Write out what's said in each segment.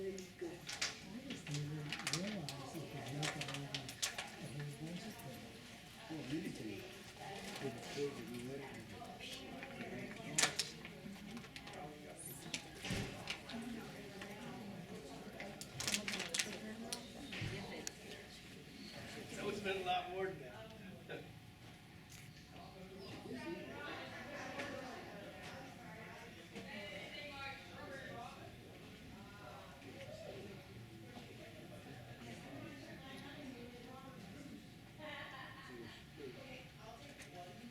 So it's been a lot more than that.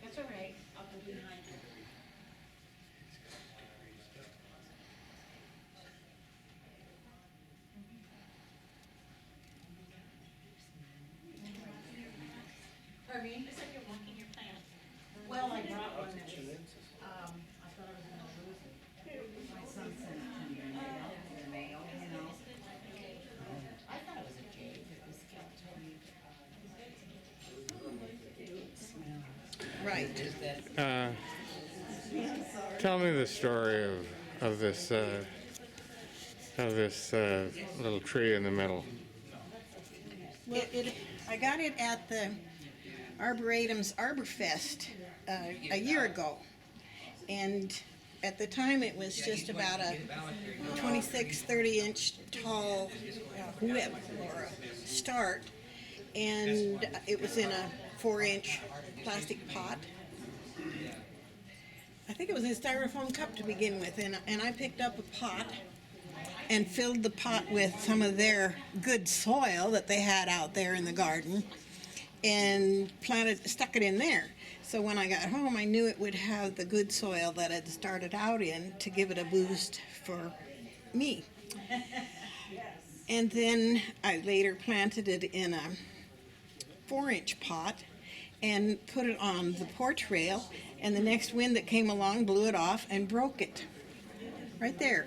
That's all right. I'll go behind you. Pardon me? I said you're walking your plant. Well, I brought one that was, I thought I was gonna lose it. My son sent it to me in the mail, you know. I thought it was a jade, but this gal told me. Right. Tell me the story of this little tree in the middle. Well, I got it at the Arboretum's Arborfest a year ago, and at the time it was just about a 26, 30-inch tall whip or a start, and it was in a 4-inch plastic pot. I think it was in a styrofoam cup to begin with, and I picked up a pot and filled the pot with some of their good soil that they had out there in the garden and stuck it in there. So when I got home, I knew it would have the good soil that it started out in to give it a boost for me. And then I later planted it in a 4-inch pot and put it on the porch rail, and the next wind that came along blew it off and broke it right there.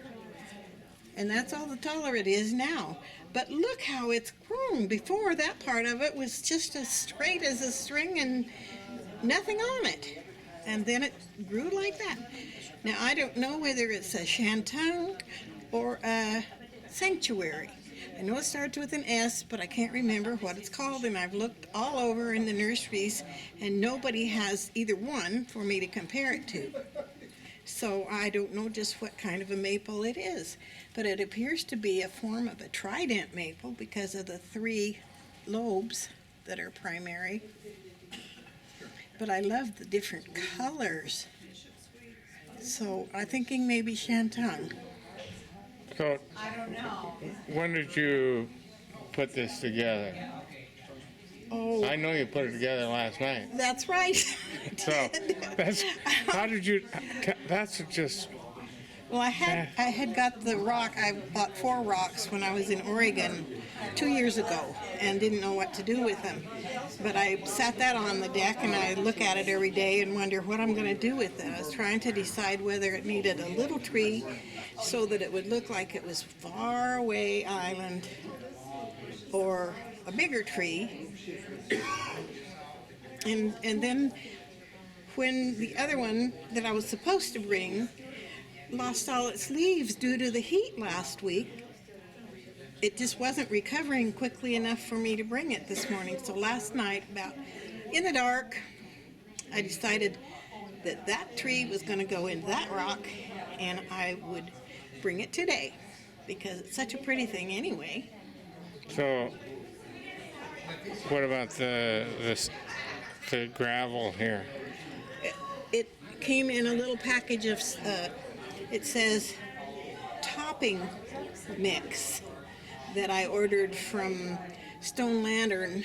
And that's all the taller it is now. But look how it's grown. Before, that part of it was just as straight as a string and nothing on it. And then it grew like that. Now, I don't know whether it's a shantung or a sanctuary. I know it starts with an S, but I can't remember what it's called, and I've looked all over in the nurseries, and nobody has either one for me to compare it to. So I don't know just what kind of a maple it is, but it appears to be a form of a trident maple because of the 3 lobes that are primary. But I love the different colors. So I'm thinking maybe shantung. So, I don't know. when did you put this together? Oh, I know you put it together last night. that's right. So, how did you, that's just, Well, I had got the rock. I bought 4 rocks when I was in Oregon 2 years ago and didn't know what to do with them. But I sat that on the deck and I look at it every day and wonder what I'm going to do with it. I was trying to decide whether it needed a little tree so that it would look like it was far away island or a bigger tree. And then when the other one that I was supposed to bring lost all its leaves due to the heat last week, it just wasn't recovering quickly enough for me to bring it this morning. So last night, about in the dark, I decided that that tree was going to go in that rock and I would bring it today because it's such a pretty thing anyway. so, what about the gravel here? It came in a little package of, it says topping mix that I ordered from Stone Lantern.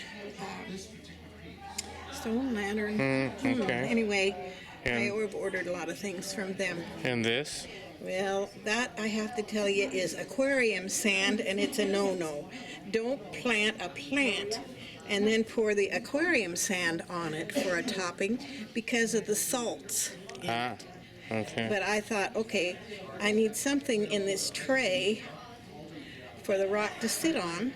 Anyway, I ordered a lot of things from them. And this? Well, that I have to tell you is aquarium sand, and it's a no-no. Don't plant a plant and then pour the aquarium sand on it for a topping because of the salts. Okay. But I thought, okay, I need something in this tray for the rock to sit on.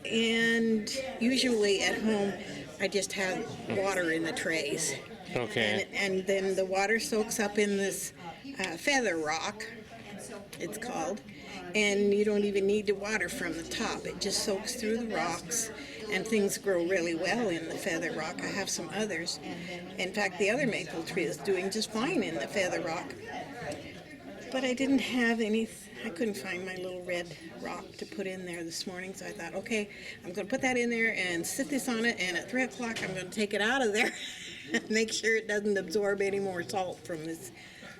And usually at home, I just have water in the trays. Okay. And then the water soaks up in this feather rock, it's called. and you don't even need to water from the top. It just soaks through the rocks, and things grow really well in the feather rock. I have some others. In fact, the other maple tree is doing just fine in the feather rock. But I didn't have any, I couldn't find my little red rock to put in there this morning, so I thought, okay, I'm going to put that in there and sit this on it, and at 3 o'clock I'm going to take it out of there and make sure it doesn't absorb any more salt from this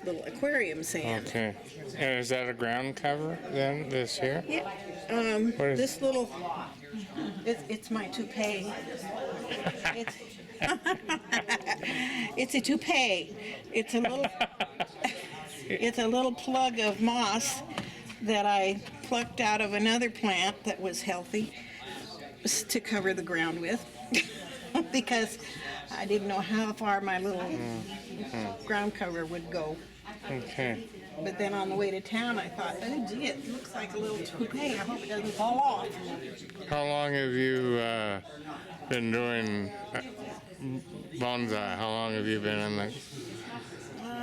little aquarium sand. Okay. And is that a ground cover then, this here? Yeah. What is- This little, it's my toupee. It's, it's a toupee. It's a little, it's a little plug of moss that I plucked out of another plant that was healthy to cover the ground with because I didn't know how far my little ground cover would go. Okay. But then on the way to town, I thought, oh gee, it looks like a little toupee. I hope it doesn't fall off. How long have you been doing bonsai? How long have you been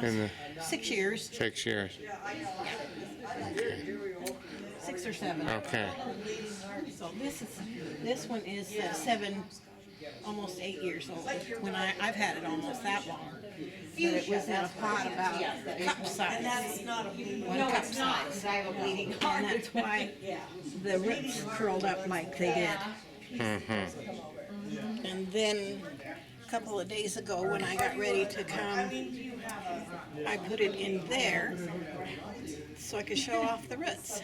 in the 6 years, 6 years? 6 or 7. Okay. So this one is 7, almost 8 years old. When I've had it almost that long. But it was in a pot about cup size. One cup size. And that's why the roots curled up like they did. And then a couple of days ago when I got ready to come, I put it in there so I could show off the roots,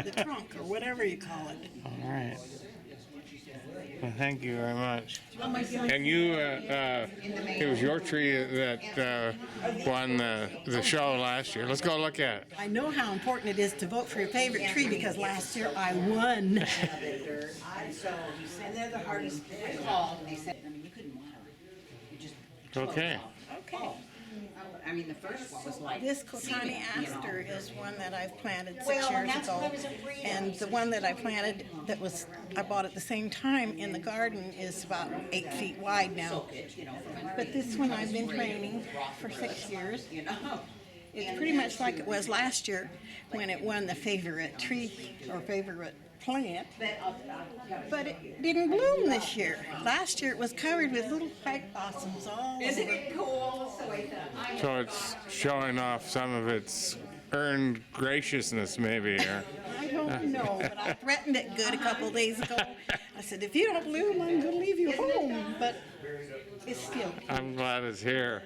the trunk, or whatever you call it. All right. Well, thank you very much. And you, it was your tree that won the show last year. Let's go look at it. I know how important it is to vote for your favorite tree because last year I won. And they're the hardest call. They said, I mean, you couldn't water it. You just. Okay. Okay. I mean, the first one was like. This Kotani aster is one that I've planted 6 Well, and years that's ago. what I was afraid of. And the one that I planted that was, I bought at the same time in the garden is about 8 feet wide now. You know, But this one I've been training for 6 years. you know. It's pretty much like it was last year when it won the favorite tree or favorite plant. But it didn't bloom this year. Last year it was covered with little white blossoms all over. Isn't it cool? So it's showing off some of its earned graciousness, maybe. Or, I don't know, but I threatened it good a couple of days ago. I said, if you don't bloom, I'm going to leave you home. But it's still, I'm glad it's here.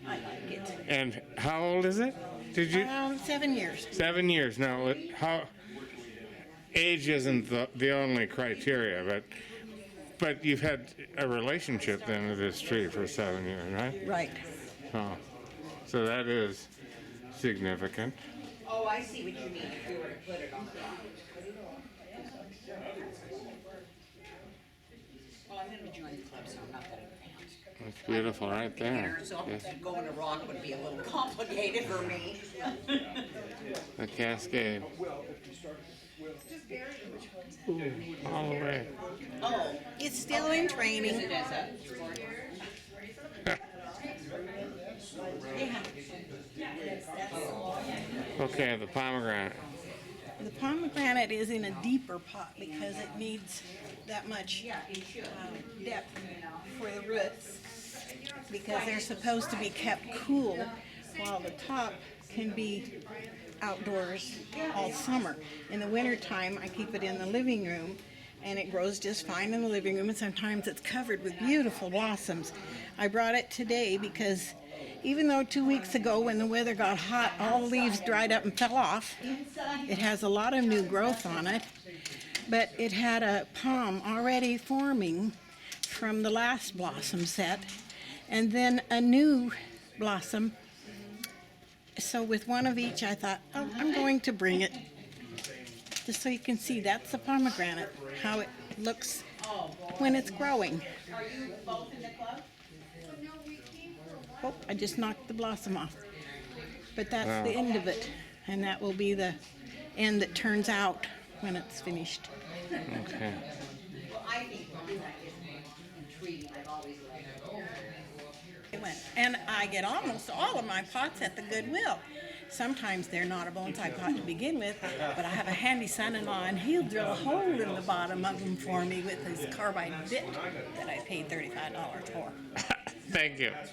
I like it. And how old is it? Did you? 7 years. 7 years. Now, how? Age isn't the only criteria, but you've had a relationship then with this tree for 7 years, right? Right. Oh, so that is significant. Oh, I see what you mean, if we were to put it on the rock. Well, I'm gonna join the club, so I'm not that advanced. That's beautiful right there. So Yes. going to rock would be a little complicated for me. The cascade. Ooh, all the way. Oh, It's still in training. it is a sport. Okay, the pomegranate. The pomegranate is in a deeper pot because it needs that much depth for the roots because they're supposed to be kept cool while the top can be outdoors all summer. In the wintertime, I keep it in the living room and it grows just fine in the living room, and sometimes it's covered with beautiful blossoms. I brought it today because even though 2 weeks ago when the weather got hot, all the leaves dried up and fell off, it has a lot of new growth on it, but it had a palm already forming from the last blossom set, and then a new blossom. So with one of each, I thought, oh, I'm going to bring it, just so you can see that's the pomegranate, how it looks when it's growing. Are you both in the club? Oh, I just knocked the blossom off. But that's the end of it, and that will be the end that turns out when it's finished. Okay. Well, I think that is intriguing. I've always loved it. And I get almost all of my pots at the Goodwill. Sometimes they're not a bonsai pot to begin with, but I have a handy son-in-law, and he'll drill a hole in the bottom of them for me with his carbide bit that I paid $35 for. Thank you.